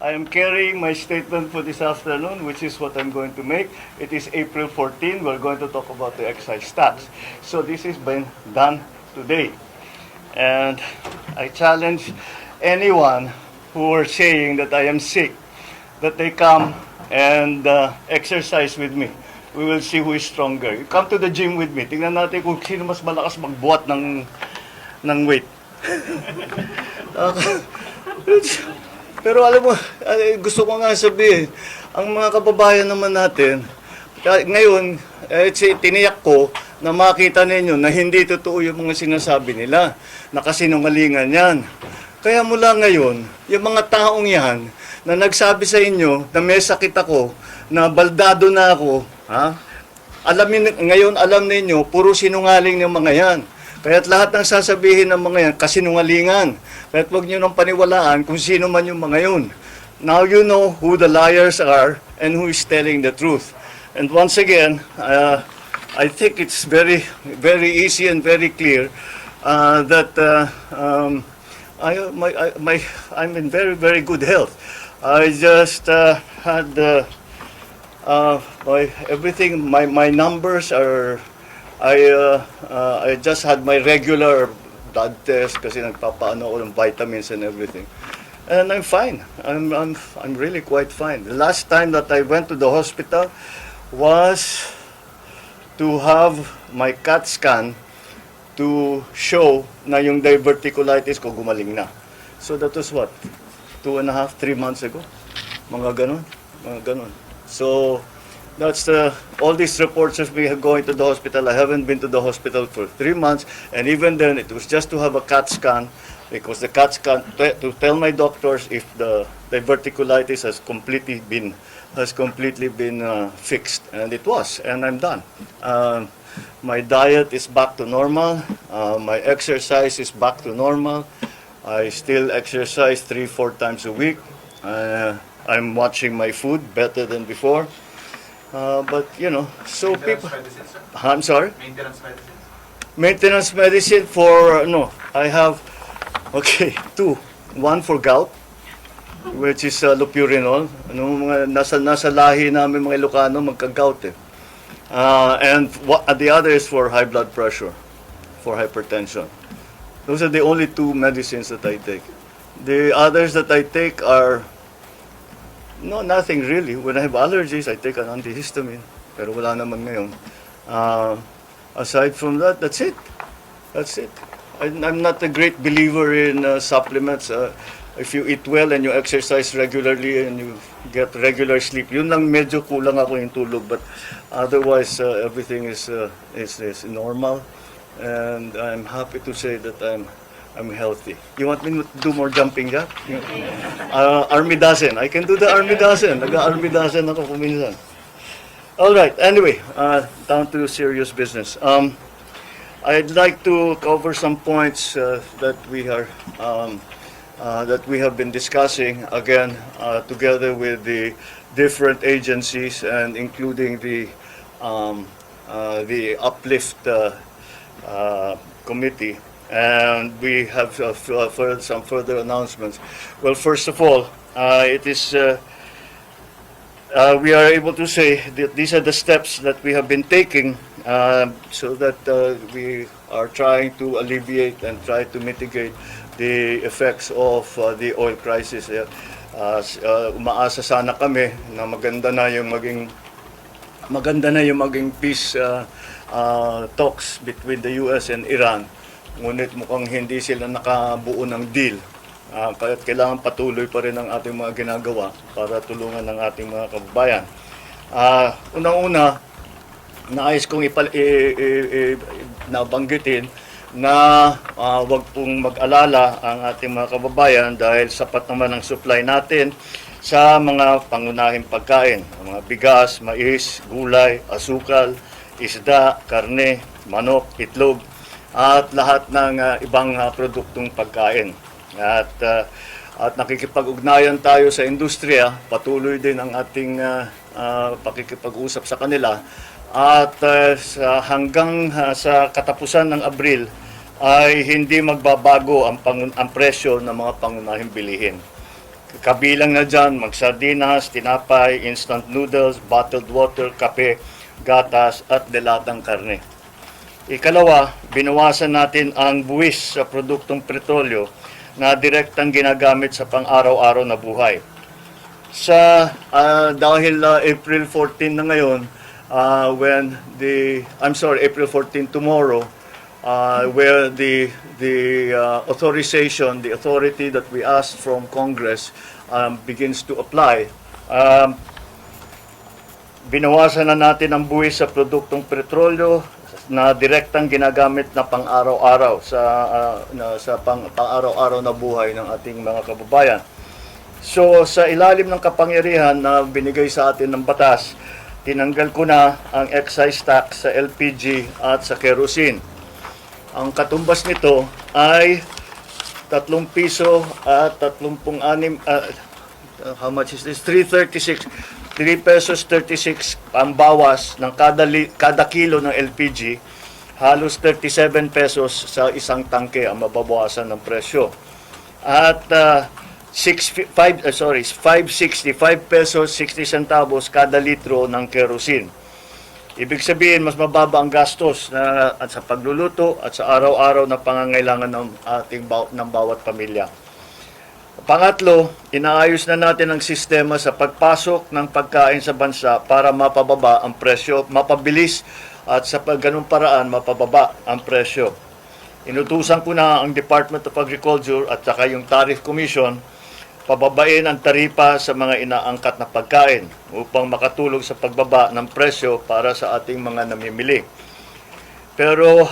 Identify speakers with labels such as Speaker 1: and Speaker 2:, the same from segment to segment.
Speaker 1: I am carrying my statement for this afternoon, which is what I'm going to make. It is April 14. We're going to talk about the excise tax. So this has been done today. And I challenge anyone who are saying that I am sick, that they come and exercise with me. We will see who is stronger. You come to the gym with me. Tingnan natin kung sino mas malakas magbuhat ng weight. Pero alam mo, gusto ko nga sabihin, ang mga kababayan naman natin, ngayon, tiniyak ko na makita ninyo na hindi totoo yung mga sinasabi nila, na kasinungalingan yan. Kaya mula ngayon, yung mga taong yan, na nagsabi sa inyo na may sakit ako, na baldado na ako, ngayon alam ninyo, puro sinungaling ng mga yan. Kaya't lahat ng sasabihin ng mga yan, kasinungalingan. Kaya't huwag nyo nang paniwalaan kung sino man yung mga yun. Now you know who the liars are and who is telling the truth. And once again, I think it's very, very easy and very clear that I'm in very, very good health. I just had my numbers are. I just had my regular blood test kasi nagpapaano ako ng vitamins and everything. And I'm fine. I'm really quite fine. The last time that I went to the hospital was to have my CAT scan to show na yung diverticulitis ko gumaling na. So that was what? 2.5, 3 months ago? Mga ganon. So that's all these reports of me going to the hospital. I haven't been to the hospital for 3 months, and even then it was just to have a CAT scan, because the CAT scan to tell my doctors if the diverticulitis has completely been fixed, and it was, and I'm done. My diet is back to normal. My exercise is back to normal. I still exercise 3-4 times a week. I'm watching my food better than before. But you know, so people.
Speaker 2: Medicine, sir?
Speaker 1: I'm sorry.
Speaker 2: Maintenance medicine.
Speaker 1: Maintenance medicine for I have two. One for gout, which is lopurinol. Mga nasa lahi namin mga Ilocano magka-gout eh. And the other is for high blood pressure, for hypertension. Those are the only two medicines that I take. The others that I take are nothing really. When I have allergies, I take an antihistamine. Pero wala naman ngayon. Aside from that, that's it. I'm not a great believer in supplements. If you eat well and you exercise regularly and you get regular sleep, yun lang medyo kulang ako yung tulog. But otherwise, everything is normal. And I'm happy to say that I'm healthy. You want me to do more jumping jack? Army dozen. I can do the army dozen. Nag-army dozen ako kuminsan. All right. Anyway, down to serious business. I'd like to cover some points that we have been discussing again together with the different agencies and including the Uplift committee. And we have some further announcements. Well, first of all, we are able to say that these are the steps that we have been taking so that we are trying to alleviate and try to mitigate the effects of the oil crisis. Umaasa sana kami na maganda na yung maging peace talks between the US and Iran. Ngunit mukhang hindi sila nakabuo ng deal. Kaya kailangan patuloy pa rin ang ating mga ginagawa para tulungan ng ating mga kababayan. Unang-una, nais kong nabanggitin na wag pong mag-alala ang ating mga kababayan dahil sapat naman ang supply natin sa mga pangunahing pagkain. Mga bigas, mais, gulay, asukal, isda, karne, manok, itlog, at lahat ng ibang produktong pagkain. At nakikipag-ugnayan tayo sa industriya, patuloy din ang ating pakikipag-usap sa kanila. At hanggang sa katapusan ng Abril ay hindi magbabago ang presyo ng mga pangunahing bilihin. Kabilang na dyan, magsardinas, tinapay, instant noodles, bottled water, kape, gatas, at delatang karne. Ikalawa, binawasan natin ang buwis sa produktong petrolyo na direktang ginagamit sa pang-araw-araw na buhay. Dahil April 14 na ngayon, April 14 tomorrow, where the authorization, the authority that we asked from Congress begins to apply. Binawasan na natin ang buwis sa produktong petrolyo na direktang ginagamit na pang-araw-araw sa pang-araw-araw na buhay ng ating mga kababayan. So sa ilalim ng kapangyarihan na binigay sa atin ng batas, tinanggal ko na ang excise tax sa LPG at sa kerosene. Ang katumbas nito ay 3 piso at 36, how much is this? 336. 3 pesos 36 ang bawas ng kada kilo ng LPG, halos 37 pesos sa isang tangke ang mababawasan ng presyo. At 565 pesos 60 centavos kada litro ng kerosene. Ibig sabihin, mas mababa ang gastos at sa pagluluto at sa araw-araw na pangangailangan ng bawat pamilya. Pangatlo, inaayos na natin ang sistema sa pagpasok ng pagkain sa bansa para mapababa ang presyo, mapabilis at sa ganung paraan mapababa ang presyo. Inutusan ko na ang Department of Agriculture at saka yung Tariff Commission pababain ang taripa sa mga inaangkat na pagkain upang makatulong sa pagbaba ng presyo para sa ating mga namimili. Pero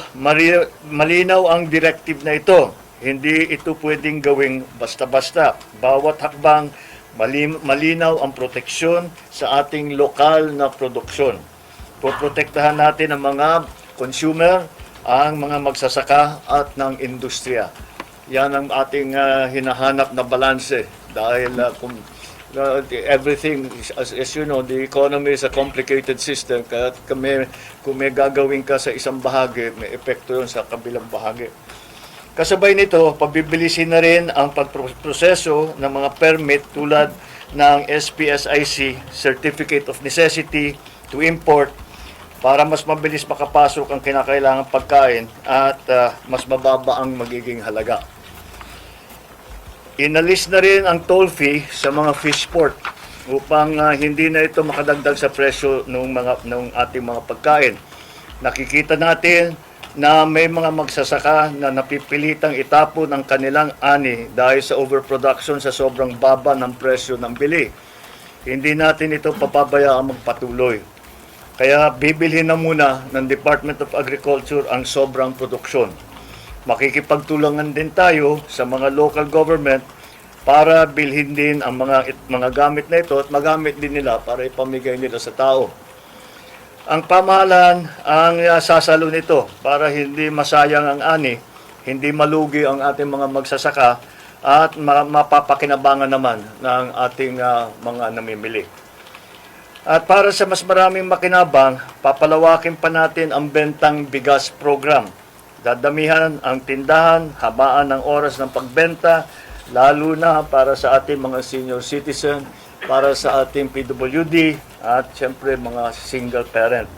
Speaker 1: malinaw ang directive na ito. Hindi ito pwedeng gawing basta-basta. Bawat hakbang, malinaw ang proteksyon sa ating lokal na produksyon. Poprotektahan natin ang mga consumer, ang mga magsasaka at ng industriya. Yan ang ating hinahanap na balanse dahil everything, as you know, the economy is a complicated system. Kaya kung may gagawin ka sa isang bahagi, may epekto yun sa kabilang bahagi. Kasabay nito, pabibilisin na rin ang pagproseso ng mga permit tulad ng SPSIC, Certificate of Necessity to Import, para mas mabilis makapasok ang kinakailangang pagkain at mas mababa ang magiging halaga. Inalis na rin ang toll fee sa mga fish port upang hindi na ito makadagdag sa presyo ng ating mga pagkain. Nakikita natin na may mga magsasaka na napipilitang itapon ang kanilang ani dahil sa overproduction sa sobrang baba ng presyo ng bili. Hindi natin ito papabayaan magpatuloy. Kaya bibilhin na muna ng Department of Agriculture ang sobrang produksyon. Makikipagtulungan din tayo sa mga local government para bilhin din ang mga gamit na ito at magamit din nila para ipamigay nila sa tao. Ang pamahalaan ang sasalo nito para hindi masayang ang ani, hindi malugi ang ating mga magsasaka at mapapakinabangan naman ng ating mga namimili. At para sa mas maraming makinabang, papalawakin pa natin ang bentang bigas program. Dadamihan ang tindahan, habaan ng oras ng pagbenta, lalo na para sa ating mga senior citizen, para sa ating PWD, at siyempre mga single parent.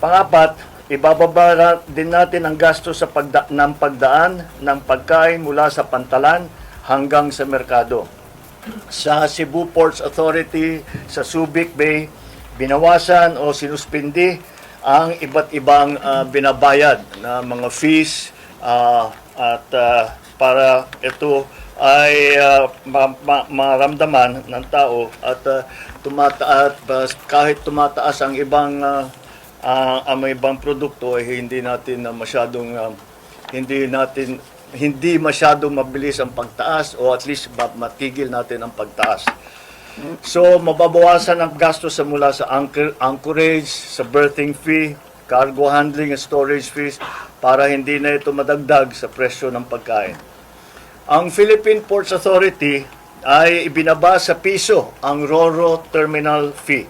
Speaker 1: Pangapat, ibababa din natin ang gasto sa pagdaan ng pagkain mula sa pantalan hanggang sa merkado. Sa Cebu Ports Authority, sa Subic Bay, binawasan o sinuspindi ang iba't ibang binabayad na mga fees at para ito ay maramdaman ng tao at kahit tumataas ang ibang produkto ay hindi masyadong mabilis ang pagtaas o at least matigil natin ang pagtaas. So mababawasan ang gastos mula sa anchorage, sa berthing fee, cargo handling and storage fees para hindi na ito madagdag sa presyo ng pagkain. Ang Philippine Ports Authority ay ibinaba sa piso ang RoRo terminal fee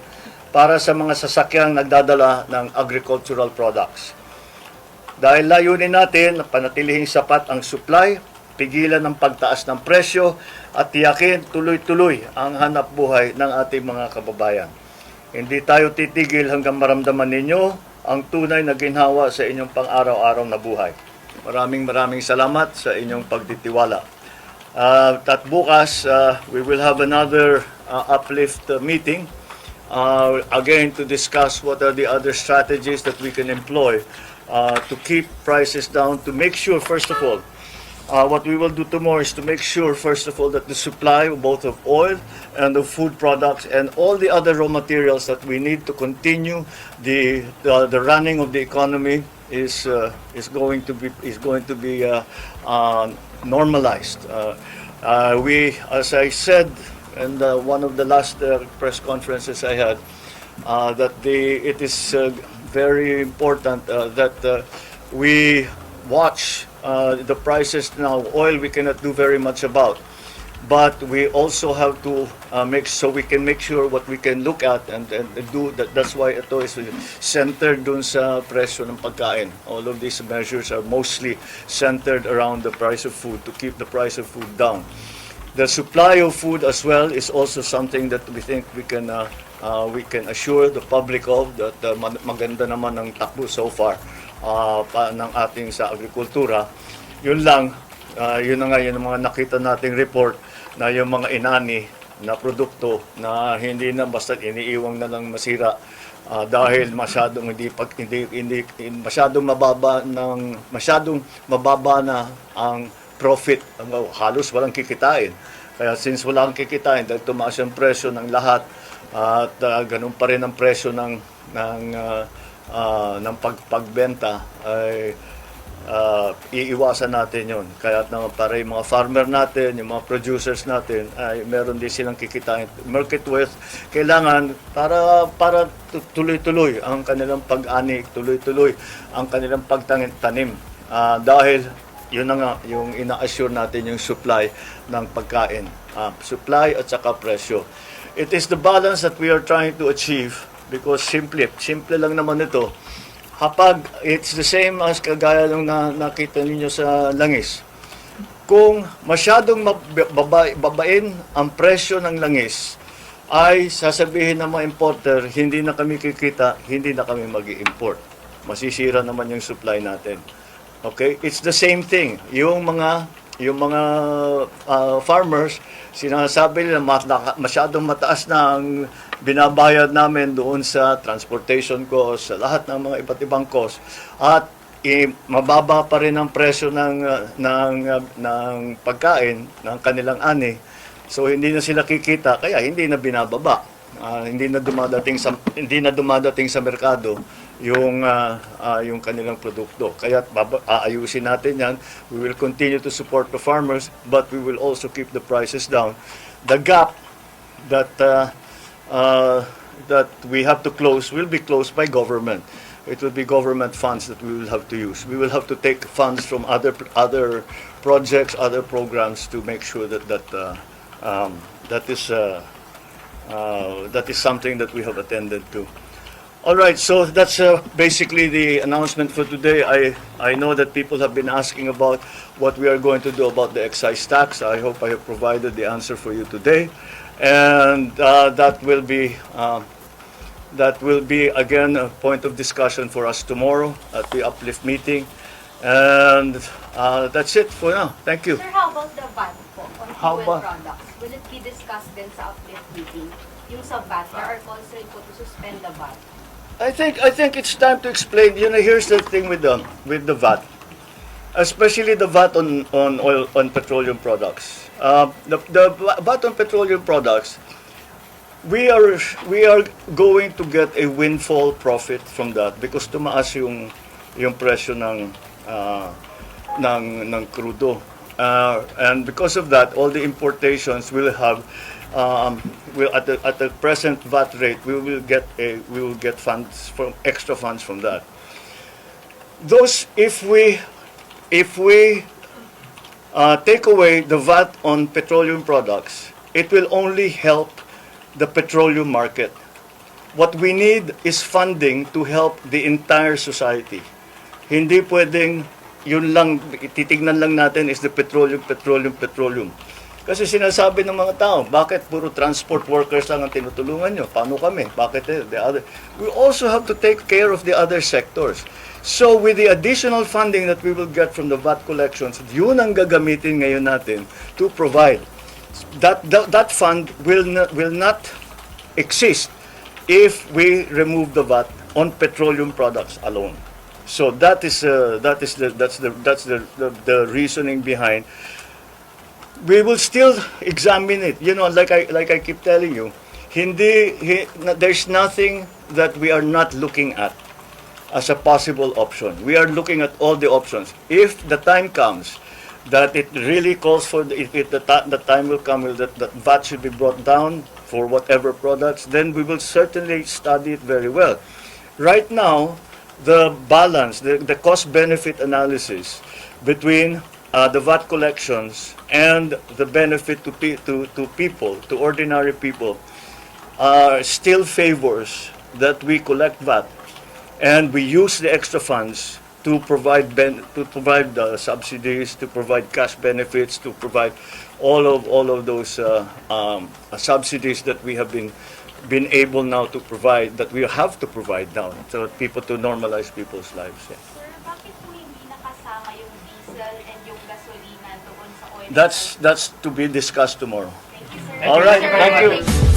Speaker 1: para sa mga sasakyang nagdadala ng agricultural products. Dahil layunin natin na panatilihing sapat ang supply pigilan ng pagtaas ng presyo at tiyakin tuloy-tuloy ang hanap buhay ng ating mga kababayan. Hindi tayo titigil hanggang maramdaman ninyo ang tunay na ginhawa sa inyong pang-araw-araw na buhay. Maraming salamat sa inyong pagtitiwala. At bukas, we will have another uplift meeting again to discuss what are the other strategies that we can employ to keep prices down, to make sure, first of all, what we will do tomorrow is to make sure, first of all, that the supply both of oil and of food products and all the other raw materials that we need to continue the running of the economy is going to be normalized. We, as I said, in one of the last press conferences I had, that it is very important that we watch the prices now. Oil we cannot do very much about, but we also have to we can make sure what we can look at and do that. That's why ito is centered dun sa presyo ng pagkain. All of these measures are mostly centered around the price of food, to keep the price of food down. The supply of food as well is also something that we think we can assure the public of, that maganda naman ang takbo so far ng ating sa agrikultura. Yun lang, yun na nga yun ang mga nakita nating report na yung mga inani na produkto na hindi na basta iniiwang na lang masira dahil masyadong masyadong mababa na ang profit, halos walang kikitain. Kaya since walang kikitain, dahil tumaas yung presyo ng lahat at ganun pa rin ang presyo ng pagbenta, ay iiwasan natin yon. Kaya naman para yung mga farmer natin, yung mga producers natin, ay meron din silang kikitain. Market worth, kailangan para tuloy-tuloy ang kanilang pag-ani, tuloy-tuloy ang kanilang pagtanim. Dahil yun na nga, yung ina-assure natin yung supply ng pagkain. Supply at saka presyo. It is the balance that we are trying to achieve because simple lang naman ito. Kapag it's the same as kagaya nung nakita ninyo sa langis. Kung masyadong babain ang presyo ng langis, ay sasabihin ng mga importer, hindi na kami kikita, hindi na kami mag-i-import. Masisira naman yung supply natin. Okay? It's the same thing. Yung mga farmers, sinasabi nila masyadong mataas na ang binabayad namin doon sa transportation cost, sa lahat ng mga iba't ibang cost. At mababa pa rin ang presyo ng pagkain, ng kanilang ani. So hindi na sila kikita, kaya hindi na binababa. Hindi na dumadating sa merkado yung kanilang produkto. Kaya aayusin natin yan. We will continue to support the farmers, but we will also keep the prices down. The gap that we have to close will be closed by government. It will be government funds that we will have to use. We will have to take funds from other projects, other programs to make sure that is something that we have attended to. All right, so that's basically the announcement for today. I know that people have been asking about what we are going to do about the excise tax. I hope I have provided the answer for you today, and that will be again a point of discussion for us tomorrow at the uplift meeting. And that's it for now. Thank you.
Speaker 2: Sir, how about the VAT po on
Speaker 1: How
Speaker 2: fuel
Speaker 1: about-
Speaker 2: products? Will it be discussed din sa uplift meeting? Yung sa VAT, there are calls rin po to suspend the VAT.
Speaker 1: I think it's time to explain. You know, here's the thing with the VAT, especially the VAT on oil, on petroleum products. The VAT on petroleum products, we are going to get a windfall profit from that because tumaas yung presyo ng crudo. And because of that, all the importations will have at the present VAT rate, we will get extra funds from that. If we take away the VAT on petroleum products, it will only help the petroleum market. What we need is funding to help the entire society. Hindi pwedeng yun lang, titignan lang natin is the petroleum. Kasi sinasabi ng mga tao, bakit puro transport workers lang ang tinutulungan nyo? Paano kami? Bakit the other? We also have to take care of the other sectors. So with the additional funding that we will get from the VAT collections, yun ang gagamitin ngayon natin to provide. That fund will not exist if we remove the VAT on petroleum products alone. So that's the reasoning behind. We will still examine it. You know, like I keep telling you, there's nothing that we are not looking at as a possible option. We are looking at all the options. If the time comes that it really calls for, the time will come that VAT should be brought down for whatever products, then we will certainly study it very well. Right now, the balance, the cost-benefit analysis between the VAT collections and the benefit to people, to ordinary people, still favors that we collect VAT and we use the extra funds to provide the subsidies, to provide cash benefits, to provide all of those subsidies that we have been able now to provide, that we have to provide now, so people to normalize people's lives. Yeah.
Speaker 2: Sir, bakit po hindi nakasama yung diesel and yung gasolina doon sa oil?
Speaker 1: That's to be discussed tomorrow.
Speaker 2: Thank you, sir.
Speaker 1: All right,
Speaker 2: Sir,
Speaker 1: thank you.